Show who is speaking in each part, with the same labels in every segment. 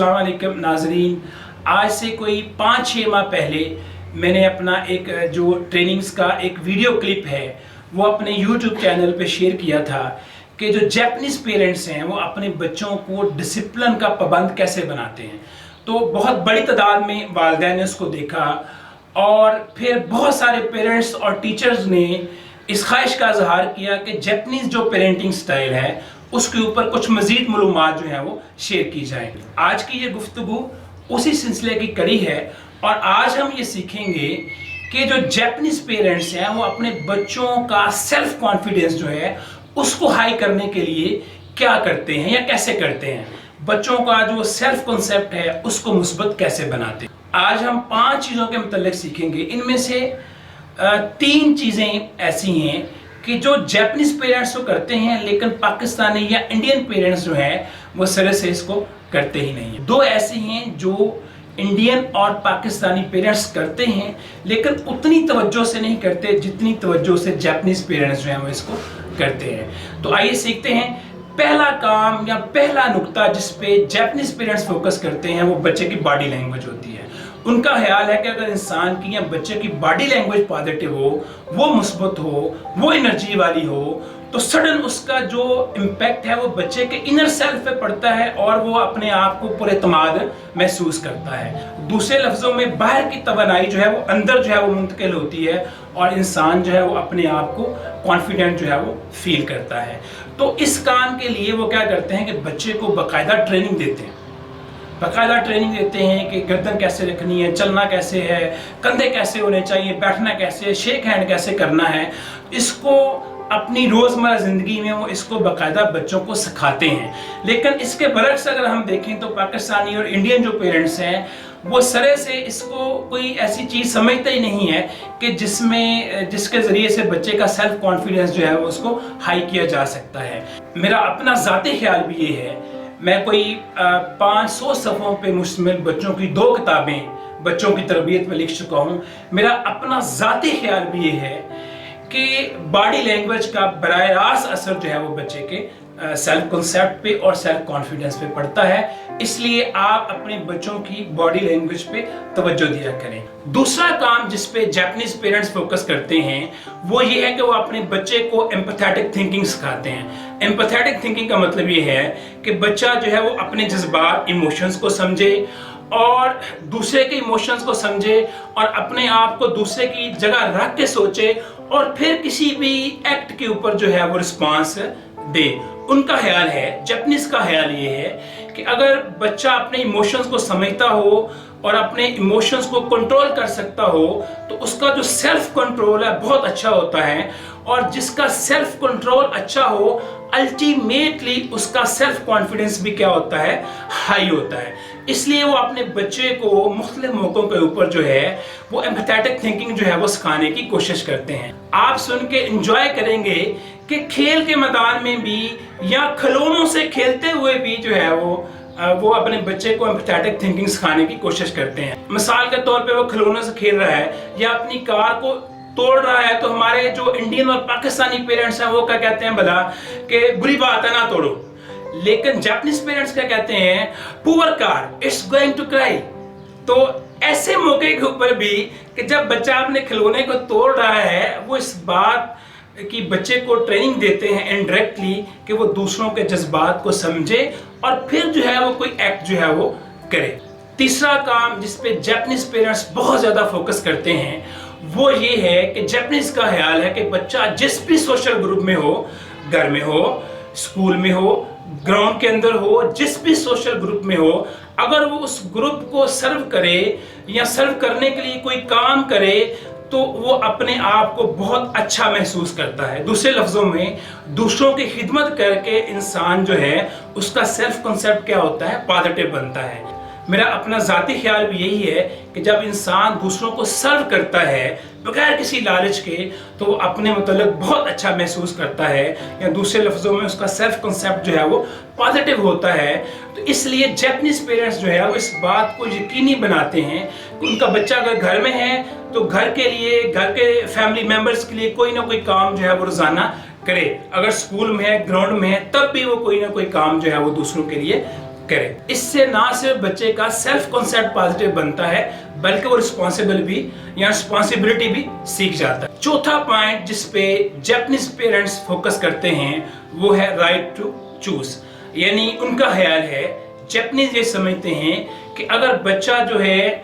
Speaker 1: अस्सलाम वालेकुम नाजरीन। आज से कोई 5-6 माह पहले मैंने अपना एक जो ट्रेनिंग्स का एक वीडियो क्लिप है वो अपने YouTube चैनल पे शेयर किया था कि जो जापानीज़ पेरेंट्स हैं वो अपने बच्चों को डिसिप्लिन का पाबंद कैसे बनाते हैं। तो बहुत बड़ी तादाद में वालिदैन ने उसको देखा और फिर बहुत सारे पेरेंट्स और टीचर्स ने इस ख्वाहिश का इजहार किया कि जापानीज़ जो पेरेंटिंग स्टाइल है उसके ऊपर कुछ मज़ीद मालूमात जो हैं वो शेयर की जाएँ। आज की ये गुफ्तगू उसी सिलसिले की कड़ी है और आज हम ये सीखेंगे कि जो जापानीज़ पेरेंट्स हैं वो अपने बच्चों का सेल्फ कॉन्फिडेंस जो है उसको हाई करने के लिए क्या करते हैं या कैसे करते हैं, बच्चों का जो सेल्फ कॉन्सेप्ट है उसको मुस्बत कैसे बनाते हैं। आज हम 5 चीज़ों के मतलब सीखेंगे। इनमें से 3 चीज़ें ऐसी हैं कि जो जापानीज़ पेरेंट्स तो करते हैं लेकिन पाकिस्तानी या इंडियन पेरेंट्स जो हैं वो सिरे से इसको करते ही नहीं है। 2 ऐसी हैं जो इंडियन और पाकिस्तानी पेरेंट्स करते हैं लेकिन उतनी तवज्जो से नहीं करते जितनी तवज्जो से जापानीज़ पेरेंट्स जो हैं वो इसको करते हैं। तो आइए सीखते हैं। पहला काम या पहला नुक्ता जिस पे जापानीज़ पेरेंट्स फोकस करते हैं वो बच्चे की बॉडी लैंग्वेज होती है। उनका ख्याल है कि अगर इंसान की या बच्चे की बॉडी लैंग्वेज पॉजिटिव हो, वो मुस्बत हो, वो एनर्जी वाली हो, तो सडन उसका जो इम्पैक्ट है वो बच्चे के इनर सेल्फ पे पड़ता है और वो अपने आप को पूरे एतमाद महसूस करता है। दूसरे लफ्ज़ों में बाहर की तवानाई जो है वो अंदर जो है वो मुंतकिल होती है और इंसान जो है वो अपने आप को कॉन्फिडेंट जो है वो फील करता है। तो इस काम के लिए वो क्या करते हैं कि बच्चे को बाकायदा ट्रेनिंग देते हैं। बाकायदा ट्रेनिंग देते हैं कि गर्दन कैसे रखनी है, चलना कैसे है, कंधे कैसे होने चाहिए, बैठना कैसे है, शेक हैंड कैसे करना है। इसको अपनी रोज़मर्रा ज़िंदगी में वो इसको बाकायदा बच्चों को सिखाते हैं। लेकिन इसके बरक्स अगर हम देखें तो पाकिस्तानी और इंडियन जो पेरेंट्स हैं वो सरे से इसको कोई ऐसी चीज़ समझते ही नहीं है कि जिसके ज़रिए से बच्चे का सेल्फ कॉन्फिडेंस जो है वो उसको हाई किया जा सकता है। मेरा अपना ज़ाती ख्याल भी ये है, मैं कोई 500 सफ़ों पे मुश्तमिल बच्चों की 2 किताबें बच्चों की तरबियत में लिख चुका हूँ। मेरा अपना ज़ाती ख्याल भी ये है कि बॉडी लैंग्वेज का बराह रास्त असर जो है वो बच्चे के सेल्फ कॉन्सेप्ट पे और सेल्फ कॉन्फिडेंस पे पड़ता है। इसलिए आप अपने बच्चों की बॉडी लैंग्वेज पे तवज्जो दिया करें। दूसरा काम जिस पे जापानीज़ पेरेंट्स फोकस करते हैं वो ये है कि वो अपने बच्चे को एम्पैथेटिक थिंकिंग सिखाते हैं। एम्पैथेटिक थिंकिंग का मतलब ये है कि बच्चा जो है वो अपने जज्बात इमोशंस को समझे और दूसरे के इमोशंस को समझे और अपने आप को दूसरे की जगह रख के सोचे और फिर किसी भी एक्ट के ऊपर जो है वो रिस्पांस दे। उनका ख्याल है, जापानीज़ का ख्याल ये है कि अगर बच्चा अपने इमोशंस को समझता हो और अपने इमोशंस को कंट्रोल कर सकता हो तो उसका जो सेल्फ कंट्रोल है बहुत अच्छा होता है और जिसका सेल्फ कंट्रोल अच्छा हो अल्टीमेटली उसका सेल्फ कॉन्फिडेंस भी क्या होता है, हाई होता है। इसलिए वो अपने बच्चे को मुख्तलिफ मौक़ों के ऊपर जो है वो एम्पैथेटिक थिंकिंग जो है वो सिखाने की कोशिश करते हैं। आप सुन के एंजॉय करेंगे कि खेल के मैदान में भी या खिलौनों से खेलते हुए भी जो है वो अपने बच्चे को एम्पैथेटिक थिंकिंग सिखाने की कोशिश करते हैं। मिसाल के तौर पे वो खिलौनों से खेल रहा है या अपनी कार को तोड़ रहा है तो हमारे जो इंडियन और पाकिस्तानी पेरेंट्स हैं वो क्या कहते हैं भला कि बुरी बात है ना तोड़ो, लेकिन जापानीज़ पेरेंट्स क्या कहते हैं, poor car, it's going to cry. तो ऐसे मौके के ऊपर भी कि जब बच्चा अपने खिलौने को तोड़ रहा है वो इस बात कि बच्चे को ट्रेनिंग देते हैं इनडायरेक्टली कि वो दूसरों के जज्बात को समझे और फिर जो है वो कोई एक्ट जो है वो करे। तीसरा काम जिस पे जापानीज़ पेरेंट्स बहुत ज़्यादा फोकस करते हैं वो ये है कि जापानीज़ का ख्याल है कि बच्चा जिस भी सोशल ग्रुप में हो, घर में हो, स्कूल में हो, ग्राउंड के अंदर हो, जिस भी सोशल ग्रुप में हो, अगर वो उस ग्रुप को सर्व करे या सर्व करने के लिए कोई काम करे तो वो अपने आप को बहुत अच्छा महसूस करता है। दूसरे लफ्ज़ों में दूसरों की खिदमत करके इंसान जो है उसका सेल्फ कॉन्सेप्ट क्या होता है, पॉजिटिव बनता है। मेरा अपना ज़ाती ख्याल भी यही है कि जब इंसान दूसरों को सर्व करता है बगैर किसी लालच के तो वो अपने मतलब बहुत अच्छा महसूस करता है या दूसरे लफ्ज़ों में उसका सेल्फ कॉन्सेप्ट जो है वो पॉजिटिव होता है। तो इसलिए जापानीज़ पेरेंट्स जो है वो इस बात को यकीनी बनाते हैं कि उनका बच्चा अगर घर में है तो घर के लिए, घर के फैमिली मेम्बर्स के लिए कोई ना कोई काम जो है वो रोज़ाना करे। अगर स्कूल में है, ग्राउंड में है, तब भी वो कोई ना कोई काम जो है वो दूसरों के लिए کرے. اس سے نہ صرف بچے کا سیلف کانسیپٹ پازیٹیو بنتا ہے بلکہ وہ رسپانسبلٹی بھی سیکھ جاتا ہے. چوتھا پوائنٹ جس پہ جاپنیز پیرنٹس فوکس کرتے ہیں وہ ہے رائٹ ٹو چوز. یعنی ان کا خیال ہے، جاپنیز یہ سمجھتے ہیں کہ اگر بچہ جو ہے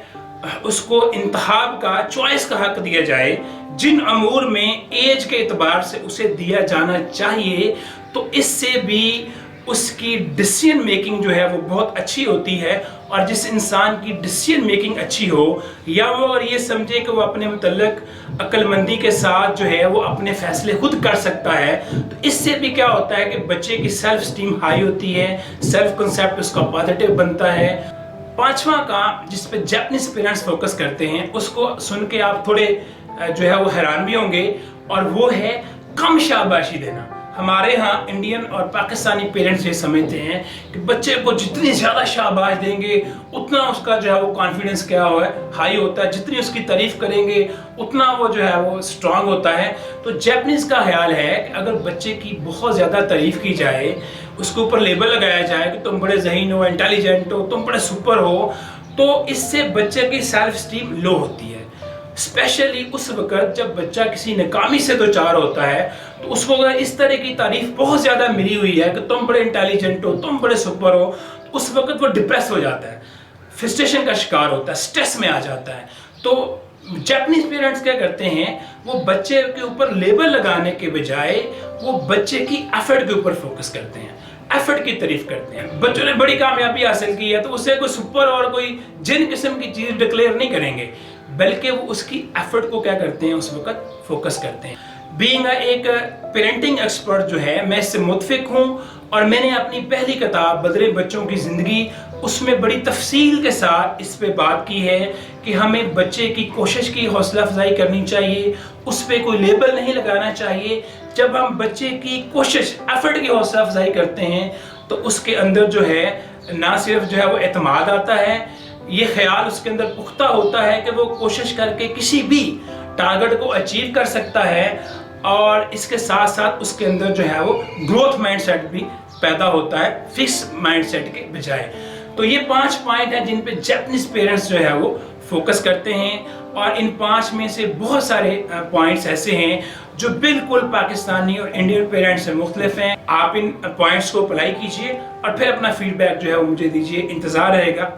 Speaker 1: اس کو انتخاب کا، چوائس کا حق دیا جائے، جن امور میں ایج کے اعتبار سے اسے دیا جانا چاہیے، تو اس سے بھی اس کی ڈیسیژن میکنگ جو ہے وہ بہت اچھی ہوتی ہے. اور جس انسان کی ڈیسیژن میکنگ اچھی ہو، یا وہ اگر یہ سمجھے کہ وہ اپنے متعلق عقل مندی کے ساتھ جو ہے وہ اپنے فیصلے خود کر سکتا ہے، تو اس سے بھی کیا ہوتا ہے کہ بچے کی سیلف اسٹیم ہائی ہوتی ہے، سیلف کنسیپٹ اس کا پازیٹیو بنتا ہے. پانچواں کام جس پہ جاپنیز پیرنٹس فوکس کرتے ہیں، اس کو سن کے آپ تھوڑے جو ہے وہ حیران بھی ہوں گے، اور وہ ہے کم شاباشی دینا. ہمارے ہاں انڈین اور پاکستانی پیرنٹس یہ سمجھتے ہیں کہ بچے کو جتنی زیادہ شاباش دیں گے اتنا اس کا جو ہے وہ کانفیڈنس کیا ہوا ہے ہائی ہوتا ہے، جتنی اس کی تعریف کریں گے اتنا وہ جو ہے وہ اسٹرانگ ہوتا ہے. تو جاپنیز کا خیال ہے کہ اگر بچے کی بہت زیادہ تعریف کی جائے، اس کے اوپر لیبل لگایا جائے کہ تم بڑے ذہین ہو، انٹیلیجنٹ ہو، تم بڑے سپر ہو، تو اس سے بچے کی سیلف اسٹیم لو ہوتی ہے. اسپیشلی اس وقت جب بچہ کسی ناکامی سے دوچار ہوتا ہے، تو اس کو اگر اس طرح کی تعریف بہت زیادہ ملی ہوئی ہے کہ تم بڑے انٹیلیجنٹ ہو، تم بڑے سپر ہو، تو اس وقت وہ ڈپریس ہو جاتا ہے، فرسٹریشن کا شکار ہوتا ہے، سٹریس میں آ جاتا ہے. تو جاپنیز پیرنٹس کیا کرتے ہیں، وہ بچے کے اوپر لیبل لگانے کے بجائے وہ بچے کی ایفرٹ کے اوپر فوکس کرتے ہیں، ایفرٹ کی تعریف کرتے ہیں. بچوں نے بڑی کامیابی حاصل کی ہے تو اسے کوئی سپر اور کوئی جن قسم کی چیز ڈکلیئر نہیں کریں گے، بلکہ وہ اس کی ایفرٹ کو کیا کرتے ہیں، اس وقت فوکس کرتے ہیں. بینگ ایک پیرنٹنگ ایکسپرٹ جو ہے، میں اس سے متفق ہوں، اور میں نے اپنی پہلی کتاب بدلے بچوں کی زندگی، اس میں بڑی تفصیل کے ساتھ اس پہ بات کی ہے کہ ہمیں بچے کی کوشش کی حوصلہ افزائی کرنی چاہیے، اس پہ کوئی لیبل نہیں لگانا چاہیے. جب ہم بچے کی کوشش، ایفرٹ کی حوصلہ افزائی کرتے ہیں تو اس کے اندر جو ہے نہ صرف جو ہے وہ اعتماد آتا ہے، یہ خیال اس کے اندر پختہ ہوتا ہے کہ وہ کوشش کر کے کسی بھی ٹارگٹ کو اچیو کر سکتا ہے، اور اس کے ساتھ ساتھ اس کے اندر جو ہے وہ گروتھ مائنڈ سیٹ بھی پیدا ہوتا ہے، فکس مائنڈ سیٹ کے بجائے. تو یہ 5 پوائنٹ ہیں جن پہ جاپنیز پیرنٹس جو ہے وہ فوکس کرتے ہیں، اور ان 5 میں سے بہت سارے پوائنٹس ایسے ہیں جو بالکل پاکستانی اور انڈین پیرنٹس سے مختلف ہیں. آپ ان پوائنٹس کو اپلائی کیجئے اور پھر اپنا فیڈ بیک جو ہے وہ مجھے دیجئے. انتظار رہے گا.